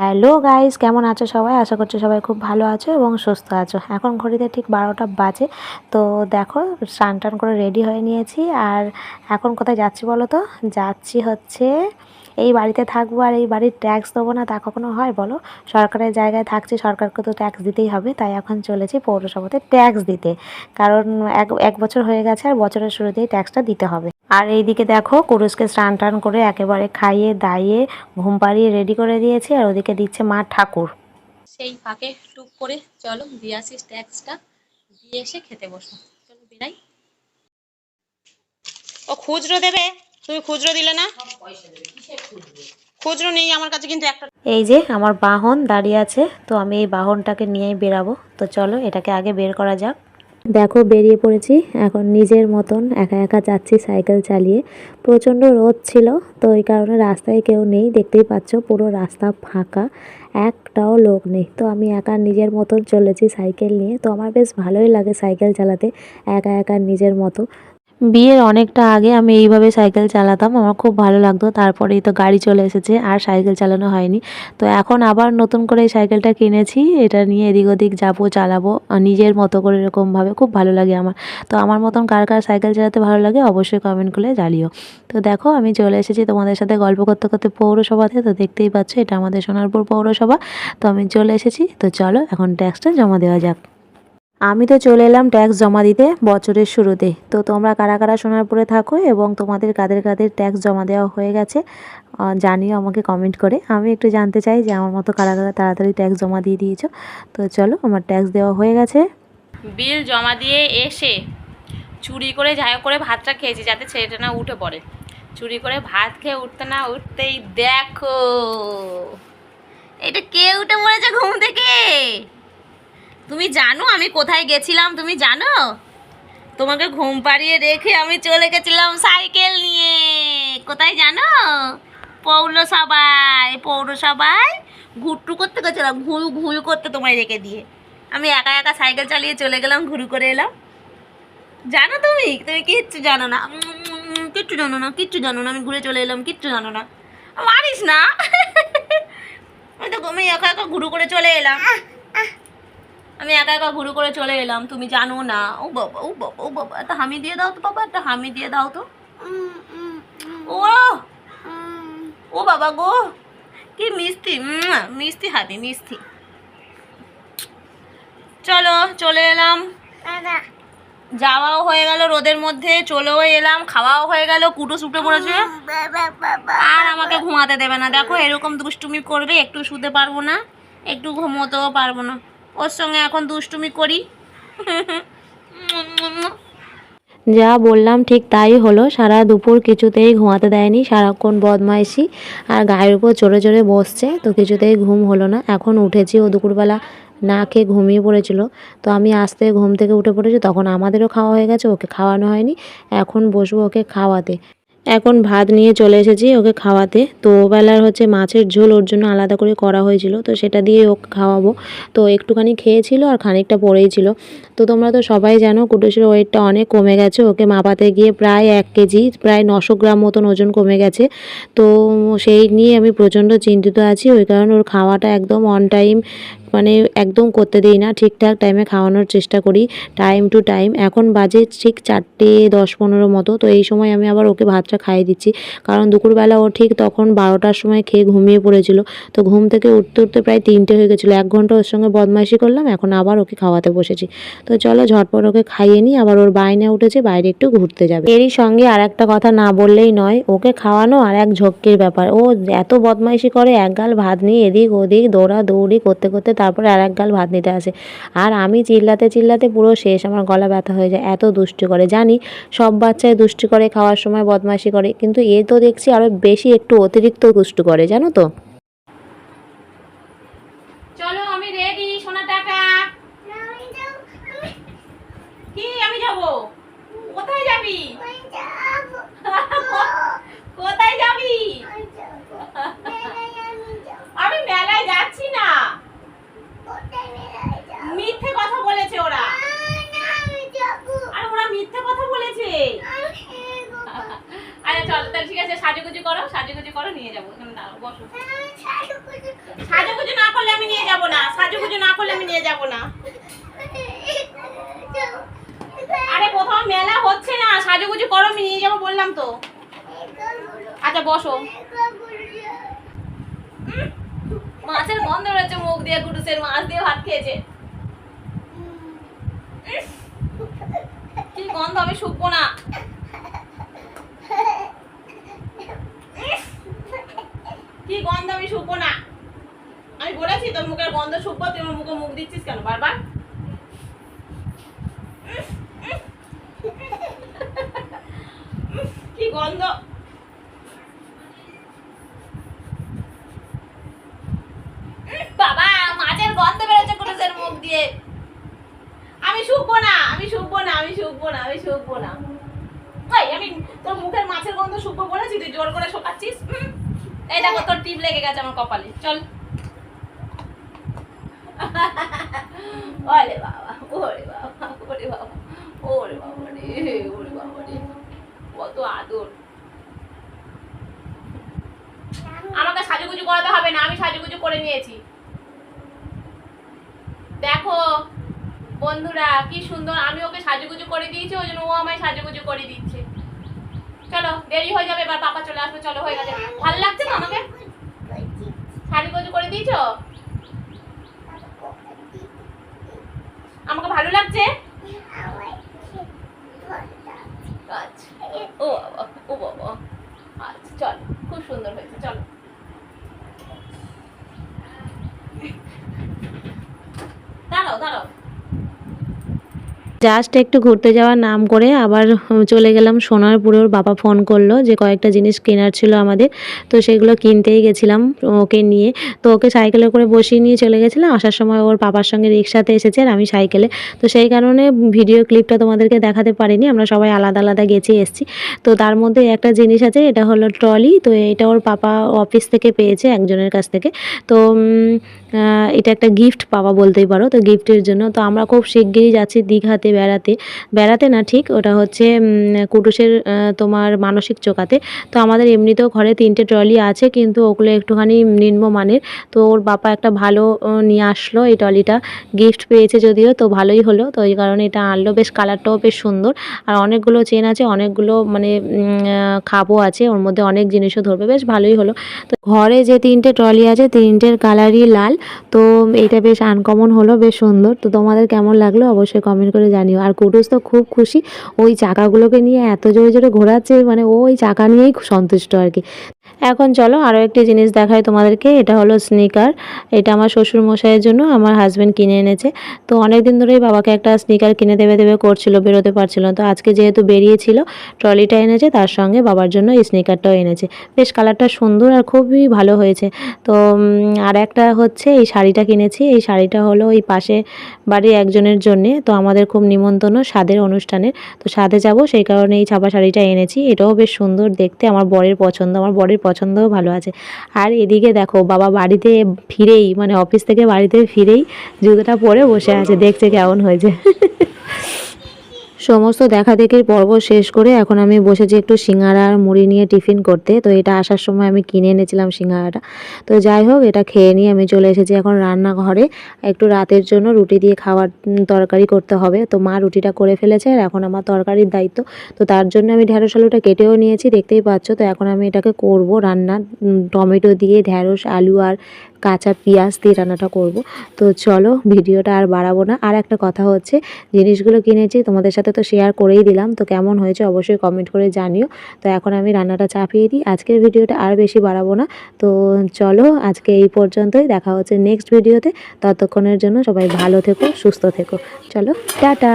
Hello guys, কেমন আছো সবাই? আশা করছি সবাই খুব ভালো আছো এবং সুস্থ আছো। এখন ঘড়িতে ঠিক 12টা বাজে। তো দেখো, স্নান টান করে রেডি হয়ে নিয়েছি। আর এখন কোথায় যাচ্ছি বলো তো? যাচ্ছি হচ্ছে, এই বাড়িতে থাকবো আর এই বাড়ির ট্যাক্স দেবো না তা কখনো হয় বলো? সরকারের জায়গায় থাকছি, সরকারকে তো ট্যাক্স দিতেই হবে। তাই এখন চলেছি পৌরসভাতে ট্যাক্স দিতে। কারণ এক বছর হয়ে গেছে আর বছরের শুরুতেই ট্যাক্সটা দিতে হবে। আর এইদিকে দেখো, কুরুশকে স্নান টান করে একেবারে খাইয়ে দাইয়ে ঘুম পাড়িয়ে রেডি করে দিয়েছি। আর ওদিকে দিচ্ছে মা ঠাকুর। সেই ফাঁকে টুক করে চলো দিয়ে আসি ট্যাক্সটা দিয়ে এসে খেতে বসো। চলো বেরাই। ও খুচরো দেবে, তুমি খুচরো দিলে না। খুচরো নেই আমার কাছে, কিন্তু একটা এই যে আমার বাহন দাঁড়িয়ে আছে, তো আমি এই বাহনটাকে নিয়েই বেরাবো। তো চলো এটাকে আগে বের করা যাক। দেখো, বেরিয়ে পড়েছি। এখন নিজের মতন একা একা যাচ্ছি সাইকেল চালিয়ে। প্রচণ্ড রোদ ছিল, তো এই কারণে রাস্তায় কেউ নেই। দেখতেই পাচ্ছ পুরো রাস্তা ফাঁকা, একটাও লোক নেই। তো আমি একা নিজের মতন চলেছি সাইকেল নিয়ে। তো আমার বেশ ভালোই লাগে সাইকেল চালাতে, একা একা নিজের মতো। বিয়ের অনেকটা আগে আমি এইভাবে সাইকেল চালাতাম, আমার খুব ভালো লাগতো। তারপরেই তো গাড়ি চলে এসেছে, আর সাইকেল চালানো হয়নি। তো এখন আবার নতুন করে এই সাইকেলটা কিনেছি। এটা নিয়ে এদিক ওদিক যাবো, চালাবো নিজের মতো করে, এরকমভাবে খুব ভালো লাগে আমার। তো আমার মতন কার কার সাইকেল চালাতে ভালো লাগে অবশ্যই কমেন্ট করে জানিও। তো দেখো, আমি চলে এসেছি তোমাদের সাথে গল্প করতে করতে পৌরসভাতে। তো দেখতেই পাচ্ছ এটা আমাদের সোনারপুর পৌরসভা। তো আমি চলে এসেছি। তো চলো এখন ট্যাক্সটা জমা দেওয়া যাক। আমি তো চলে এলাম ট্যাক্স জমা দিতে বছরের শুরুতে। তো তোমরা কারা কারা সোনারপুরে থাকো এবং তোমাদের কাদের কাদের ট্যাক্স জমা দেওয়া হয়ে গেছে জানিও আমাকে কমেন্ট করে। আমি একটু জানতে চাই যে আমার মতো কারা কারা তাড়াতাড়ি ট্যাক্স জমা দিয়ে দিয়েছো। তো চলো, আমার ট্যাক্স দেওয়া হয়ে গেছে। বিল জমা দিয়ে এসে চুরি করে যাই করে ভাতটা খেয়েছি যাতে ছেলেটা না উঠে পড়ে। চুরি করে ভাত খেয়ে উঠতে না উঠতেই দেখো এটা কে উঠে পড়েছে ঘুম থেকে। তুমি জানো আমি কোথায় গেছিলাম? তুমি জানো? তোমাকে ঘুম পাড়িয়ে রেখে আমি চলে গেছিলাম সাইকেল নিয়ে। কোথায় জানো? পৌরসভায় ঘুরটু করতে গেছিলাম, ঘুরু ঘুরু করতে তোমায় রেখে দিয়ে আমি একা একা সাইকেল চালিয়ে চলে গেলাম, ঘুরু করে এলাম। জানো তুমি? তুমি কিচ্ছু জানো না, কিচ্ছু জানো না, কিচ্ছু জানো না। আমি ঘুরে চলে এলাম, কিচ্ছু জানো না, মারিস না। আমি একা একা ঘুরু করে চলে এলাম, আমি একা একা ঘুরু করে চলে এলাম, তুমি জানো না। ও বাবা, ও বাবা, ও বাবা, একটা হামি দিয়ে দাও তো বাবা, একটা হামি দিয়ে দাও তো। ও ও বাবা গো, কি মিষ্টি, মিষ্টি হাবি, মিষ্টি। চলো চলে এলাম, যাওয়াও হয়ে গেল রোদের মধ্যে, চলেও এলাম, খাওয়াও হয়ে গেল। কুটুস উঠে পড়েছে আর আমাকে ঘুমাতে দেবে না। দেখো এরকম দুষ্টুমি করবে, একটু শুতে পারবো না, একটু ঘুমোতেও পারবো না। ওর সঙ্গে এখন দুষ্টুমি করি। যা বললাম ঠিক তাই হলো। সারা দুপুর কিছুতেই ঘুমাতে দেয়নি, সারাক্ষণ বদমাইশি আর গায়ের উপর চড়ে চড়ে বসছে। তো কিছুতেই ঘুম হলো না। এখন উঠেছি, ও দুপুরবেলা না খেয়ে ঘুমিয়ে পড়েছিল। তো আমি আস্তে ঘুম থেকে উঠে পড়েছি, তখন আমাদেরও খাওয়া হয়ে গেছে, ওকে খাওয়ানো হয়নি। এখন বসবো ওকে খাওয়াতে। এখন ভাত নিয়ে চলে এসেছি ওকে খাওয়াতে। তো ওবেলার হচ্ছে মাছের ঝোল ওর জন্য আলাদা করে করা হয়েছিল, তো সেটা দিয়ে ওকে খাওয়াবো। তো একটুখানি খেয়েছিল আর খানিকটা পড়েই ছিল। তো তোমরা তো সবাই জানো কুটুসের ওয়েটটা অনেক কমে গেছে। ওকে মাপাতে গিয়ে প্রায় 1 কেজি, প্রায় 900 গ্রাম মতন ওজন কমে গেছে। তো সেই নিয়ে আমি প্রচণ্ড চিন্তিত আছি। ওই কারণে ওর খাওয়াটা একদম অন টাইম, মানে একদম করতে দিই না, ঠিকঠাক টাইমে খাওয়ানোর চেষ্টা করি, টাইম টু টাইম। এখন বাজে ঠিক 4:10-15 মতো। তো এই সময় আমি আবার ওকে ভাতটা খাইয়ে দিচ্ছি, কারণ দুপুরবেলা ও ঠিক তখন 12টার সময় খেয়ে ঘুমিয়ে পড়েছিল। তো ঘুম থেকে উঠতে উঠতে প্রায় 3টে হয়ে গেছিলো। 1 ঘন্টা ওর সঙ্গে বদমাইশি করলাম, এখন আবার ওকে খাওয়াতে বসেছি। তো চলো ঝটপট ওকে খাইয়ে নিই। আবার ওর বায়না উঠেছে বাইরে একটু ঘুরতে যাবে। এরই সঙ্গে আর একটা কথা না বললেই নয়, ওকে খাওয়ানো আর এক ঝক্কির ব্যাপার। ও এত বদমাইশি করে, এক গাল ভাত নিয়ে এদিক ওদিক দৌড়াদৌড়ি করতে করতে তারপরে আর এক গাল ভাত নিতে আসে। আর আমি চিল্লাতে চিল্লাতে পুরো শেষ, আমার গলা ব্যথা হয়ে যায়, এত দুষ্টু করে। জানি সব বাচ্চাই দুষ্টু করে, খাওয়ার সময় বদমাইশি করে, কিন্তু এ তো দেখছি আরও বেশি, একটু অতিরিক্ত দুষ্টু করে, জানো তো। চলো আমি রেডি, সোনা টাকা। কি আমি যাব? কোথায় যাবি? কোথায় যাবি? আমি মেলায় যাচ্ছি না। মিথ্যে কথা বলেছে ওরা, আর ওরা মিথ্যে কথা বলেছে। আচ্ছা চলো তাহলে ঠিক আছে, সাজুগুজু করো, সাজুগুজু করো, নিয়ে যাবো। এখানে দাঁড়াও, বসো। সাজুগুজু সাজুগুজু না করলে আমি নিয়ে যাব না। আরে কোথাও মেলা হচ্ছে না, সাজুগুজু করো, আমি নিয়ে যাবো বললাম তো। আচ্ছা বসো। মাছের গন্ধ বেরোচ্ছে মুখ দিয়ে, কুটুসের মাছ দিয়ে ভাত খেয়েছে। কি গন্ধ, আমি শুকবো না। কি গন্ধ, আমি শুকবো না। আমি বলেছি তোর মুখের গন্ধ শুকবো, তুই আমার মুখে মুখ দিচ্ছিস কেন বারবার? কি গন্ধ, বাবা মাছের গন্ধ বেরোচ্ছে কুটুসের মুখ দিয়ে। আমি শুকবো না, আমি শুকবো না, আমি শুকবো না, আমি শুকবো না। ভাই আমি তোর মুখের মাছের গন্ধ শুকবো বলেছি, তুই জোর করে শোকাচ্ছিস। এই দেখো তোর টিপ লেগে গেছে আমার কপালে, চল। ওরে বাবা, ওরে বাবা, ওরে বাবা, ওরে বাবা রে, ওরে বাবা রে, কত আদর। আমাকে সাজুগুজু করাতে হবে না, আমি সাজুগুজু করে নিয়েছি। দেখো বন্ধুরা কি সুন্দর, আমি ওকে সাজুগুজু করে দিয়েছি, ওই জন্য ও আমায় সাজুগুজু করে দিচ্ছে। চলো দেরি হয়ে যাবে, এবার পাপা চলে আসবে। চলো হয়ে গেছে। ভালো লাগছে তো আমাকে সাজুগুজু করে দিয়েছো? আমাকে ভালো লাগছে? আচ্ছা ও বাবা, ও বাবা, আচ্ছা চলো, খুব সুন্দর হয়েছে। চলো দাঁড়াও দাঁড়াও। জাস্ট একটু ঘুরতে যাওয়ার নাম করে আবার চলে গেলাম সোনারপুরে। ওর বাবা ফোন করলো যে কয়েকটা জিনিস কেনার ছিল আমাদের, তো সেগুলো কিনতেই গেছিলাম ওকে নিয়ে। তো ওকে সাইকেলে করে বসিয়ে নিয়ে চলে গেছিলাম, আসার সময় ওর বাবার সঙ্গে রিক্সাতে এসেছে আর আমি সাইকেলে। তো সেই কারণে ভিডিও ক্লিপটা তোমাদেরকে দেখাতে পারিনি, আমরা সবাই আলাদা আলাদা এসেছি। তো তার মধ্যে একটা জিনিস আছে, এটা হলো ট্রলি। তো এটা ওর পাপা অফিস থেকে পেয়েছে একজনের কাছ থেকে। তো এটা একটা গিফট পাওয়া বলতেই পারো, তো গিফটের জন্য। তো আমরা খুব শিগগিরই যাচ্ছি দীঘাতে বেড়াতে। বেড়াতে না ঠিক, ওটা হচ্ছে কুটুসের তোমার মানসিক চোকাতে। তো আমাদের এমনিতেও ঘরে 3টে ট্রলি আছে, কিন্তু ওগুলো একটুখানি নিম্নমানের। তো ওর বাবা একটা ভালো নিয়ে আসলো, এই ট্রলিটা গিফট পেয়েছে যদিও, তো ভালোই হলো। তো এই কারণে এটা আনলো, বেশ কালারটাও বেশ সুন্দর। আর অনেকগুলো চেন আছে, অনেকগুলো মানে খাপও আছে, ওর মধ্যে অনেক জিনিসও ধরবে, বেশ ভালোই হলো। তো ঘরে যে 3টে ট্রলি আছে 3টের কালারই লাল। তো এটা বেশ আনকমন হলো, বেশ সুন্দর। তো তোমাদের কেমন লাগলো অবশ্যই কমেন্ট করে জানিও। আর কুটুস তো খুব খুশি, ওই চাকাগুলোকে নিয়ে এত জোরে জোরে ঘোরাচ্ছে, মানে ও ওই চাকা নিয়েই সন্তুষ্ট আর কি। এখন চলো আরও একটি জিনিস দেখাই তোমাদেরকে। এটা হলো স্নিকার। এটা আমার শ্বশুর মশাইয়ের জন্য আমার হাজব্যান্ড কিনে এনেছে। তো অনেক দিন ধরেই বাবাকে একটা স্নিকার কিনে দেবে দেবে করছিল, বেরোতে পারছিল না। তো আজকে যেহেতু বেরিয়েছিল, ট্রলিটা এনেছে, তার সঙ্গে বাবার জন্য এই স্নিকারটাও এনেছে। বেশ কালারটা সুন্দর আর খুবই ভালো হয়েছে। তো আর একটা হচ্ছে এই শাড়িটা কিনেছি। এই শাড়িটা হলো ওই পাশে বাড়ির একজনের জন্যে। তো আমাদের খুব নিমন্ত্রণ স্বাদের অনুষ্ঠানের, তো স্বাদে যাব, সেই কারণে এই ছাপা শাড়িটা এনেছি। এটাও বেশ সুন্দর দেখতে, আমার বরের পছন্দ, আমার বরের পছন্দও ভালো আছে। আর এদিকে দেখো বাবা বাড়িতে ফিরেই, মানে অফিস থেকে বাড়িতে ফিরেই জুতোটা পরে বসে আছে, দেখছে কেমন হয়েছে। সমস্ত দেখাদেখির পর্ব শেষ করে এখন আমি বসেছি একটু সিঙ্গারা আর মুড়ি নিয়ে টিফিন করতে। তো এটা আসার সময় আমি কিনে এনেছিলাম সিঙ্গারাটা। তো যাই হোক, এটা খেয়ে নিয়ে আমি চলে এসেছি এখন রান্নাঘরে। একটু রাতের জন্য রুটি দিয়ে খাওয়ার তরকারি করতে হবে। তো মা রুটিটা করে ফেলেছে আর এখন আমার তরকারির দায়িত্ব। তো তার জন্য আমি ঢ্যাঁড়স আলুটা কেটেও নিয়েছি, দেখতেই পাচ্ছ। তো এখন আমি এটাকে করব রান্না, টমেটো দিয়ে ঢ্যাঁড়স আলু আর কাঁচা পেঁয়াজ দিয়ে রান্নাটা করব। তো চলো ভিডিওটা আর বাড়াবো না। আর একটা কথা হচ্ছে, জিনিসগুলো কিনেছি তোমাদের সাথে তো শেয়ার করেই দিলাম, তো কেমন হয়েছে অবশ্যই কমেন্ট করে জানিও। তো এখন আমি রান্নাটা চাপিয়ে দিই, আজকের ভিডিওটা আর বেশি বাড়াবো না। তো চলো আজকে এই পর্যন্তই, দেখা হচ্ছে নেক্সট ভিডিওতে। ততক্ষণের জন্য সবাই ভালো থেকো, সুস্থ থেকো। চলো টাটা।